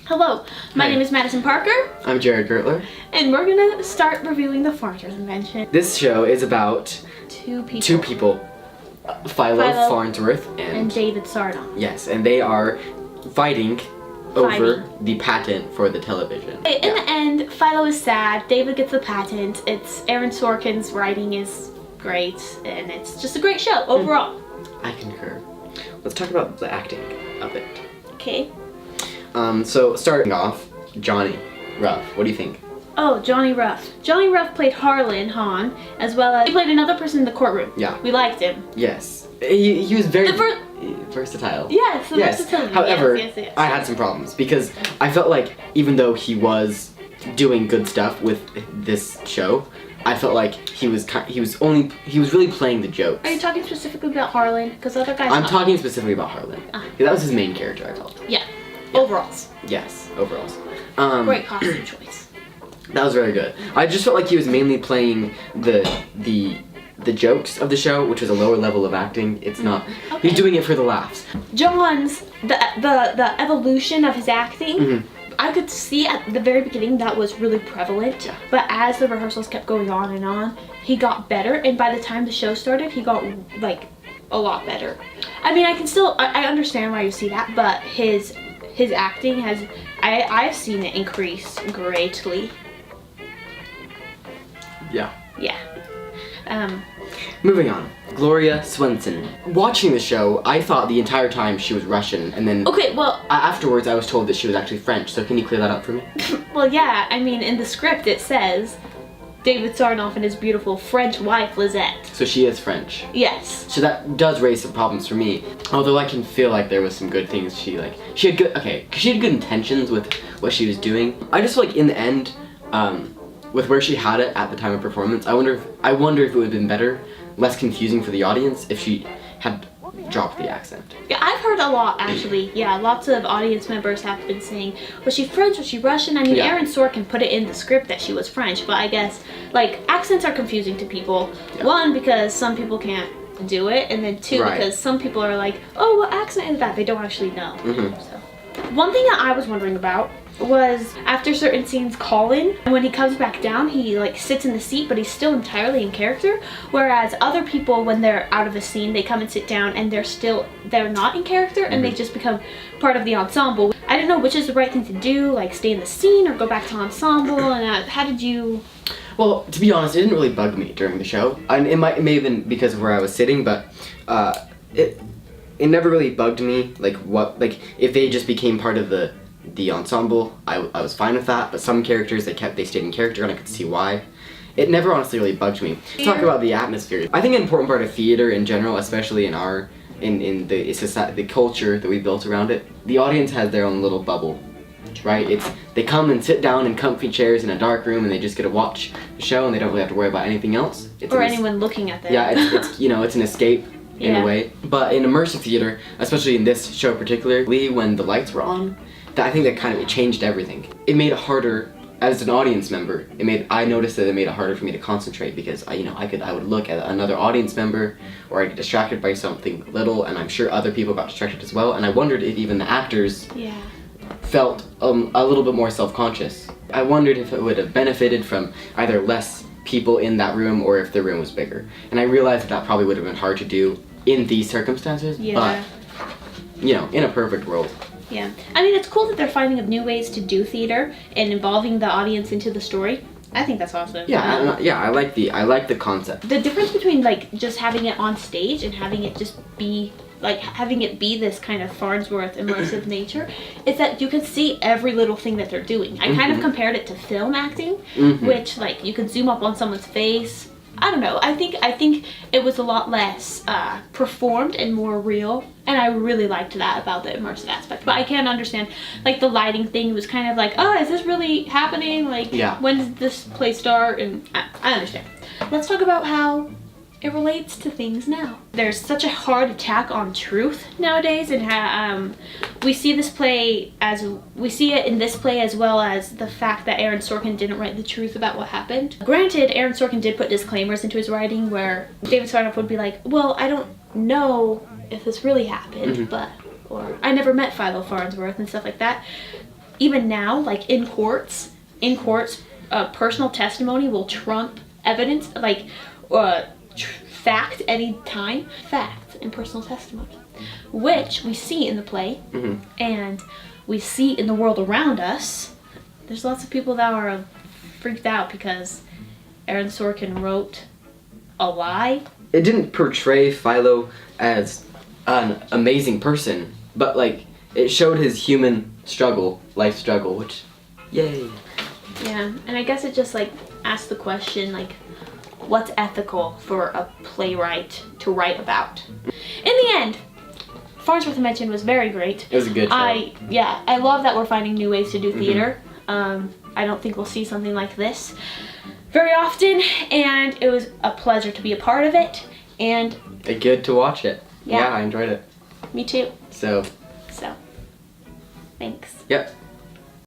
Hello, my name is Madison Parker. I'm Jared Gertler. And we're gonna start reviewing the Farnsworth Invention. This show is about two people. Philo Farnsworth and David Sarnoff. Yes, and they are fighting over the patent for the television. In the end, Philo is sad. David gets the patent. It's ARRON Sorkin's writing is great, and it's just a great show overall. I concur. Let's talk about the acting of it. Okay. So starting off, Johnny Ruff. What do you think? Oh, Johnny Ruff. Johnny Ruff played Harlan Hahn, as well as he played another person in the courtroom. Yeah. We liked him. Yes. He was very versatile. Yes, the versatility. However, yes. I had some problems because I felt like even though he was doing good stuff with this show, I felt like he was really playing the jokes. Are you talking specifically about Harlan? Because other guys. I'm talking specifically about Harlan. That was his main character, I felt. Yeah. Overalls. Yes, overalls. Great costume choice. That was very good. I just felt like he was mainly playing the jokes of the show, which was a lower level of acting. It's not. Okay. He's doing it for the laughs. John's the evolution of his acting. I could see at the very beginning that was really prevalent, but as the rehearsals kept going on and on, he got better, and by the time the show started, he got like a lot better. I mean, I understand why you see that, but his acting has, I've seen it increase greatly. Yeah. Moving on, Gloria Swenson. Watching the show, I thought the entire time she was Russian, and then afterwards I was told that she was actually French. So can you clear that up for me? Well, yeah. I mean, in the script it says David Sarnoff and his beautiful French wife Lisette. So she is French. Yes. So that does raise some problems for me. Although I can feel like there was some good things she had good intentions with what she was doing. I just feel like in the end, with where she had it at the time of performance, I wonder if it would have been better, less confusing for the audience if she had dropped the accent. Yeah, I've heard a lot actually. Yeah, lots of audience members have been saying, was she French, was she Russian? I mean, ARRON Sorkin put it in the script that she was French, but I guess like accents are confusing to people. One, because some people can't do it, and then two, because some people are like, oh, what accent is that? They don't actually know. So. One thing that I was wondering about was after certain scenes Colin, when he comes back down, he like sits in the seat, but he's still entirely in character, whereas other people, when they're out of a scene, they come and sit down and they're not in character, and they just become part of the ensemble. I don't know which is the right thing to do, like stay in the scene or go back to ensemble, and how did you... Well, to be honest, it didn't really bug me during the show. And it may have been because of where I was sitting, but it never really bugged me, like if they just became part of the ensemble, I was fine with that, but some characters, they stayed in character, and I could see why. It never honestly really bugged me. Let's talk about the atmosphere. I think an important part of theater in general, especially in the society, the culture that we built around it, the audience has their own little bubble, right? They come and sit down in comfy chairs in a dark room, and they just get to watch the show, and they don't really have to worry about anything else. Or anyone looking at them. Yeah, it's an escape in a way. But in immersive theater, especially in this show particularly, when the lights were on, I think that it changed everything. It made it harder as an audience member. I noticed that it made it harder for me to concentrate because I would look at another audience member, or I'd get distracted by something little, and I'm sure other people got distracted as well. And I wondered if even the actors felt a little bit more self-conscious. I wondered if it would have benefited from either less people in that room or if the room was bigger. And I realized that probably would have been hard to do in these circumstances. But in a perfect world. Yeah, I mean, it's cool that they're finding new ways to do theater and involving the audience into the story. I think that's awesome. Yeah, I like the concept. The difference between like just having it on stage and having it just be this kind of Farnsworth immersive nature is that you can see every little thing that they're doing. I kind of compared it to film acting, which like you could zoom up on someone's face. I don't know. I think it was a lot less performed and more real, and I really liked that about the immersive aspect. But I can understand, like the lighting thing was kind of like, oh, is this really happening? Like, when does this play start? And I understand. Let's talk about how it relates to things now. There's such a hard attack on truth nowadays, and we see it in this play as well as the fact that ARRON Sorkin didn't write the truth about what happened. Granted, ARRON Sorkin did put disclaimers into his writing where David Sarnoff would be like, well, I don't know if this really happened, or I never met Philo Farnsworth and stuff like that. even now, like in courts, personal testimony will trump evidence, like fact any time. Fact and personal testimony, which we see in the play, and we see in the world around us. There's lots of people that are freaked out because Aaron Sorkin wrote a lie. It didn't portray Philo as an amazing person, but like it showed his human struggle, life struggle, which, yay. Yeah, and I guess it just like asked the question, like, what's ethical for a playwright to write about? In the end, Farnsworth Invention was very great. It was a good show. I love that we're finding new ways to do theater. I don't think we'll see something like this very often, and it was a pleasure to be a part of it, and good to watch it. Yeah. I enjoyed it. Me too. So, thanks. Yep.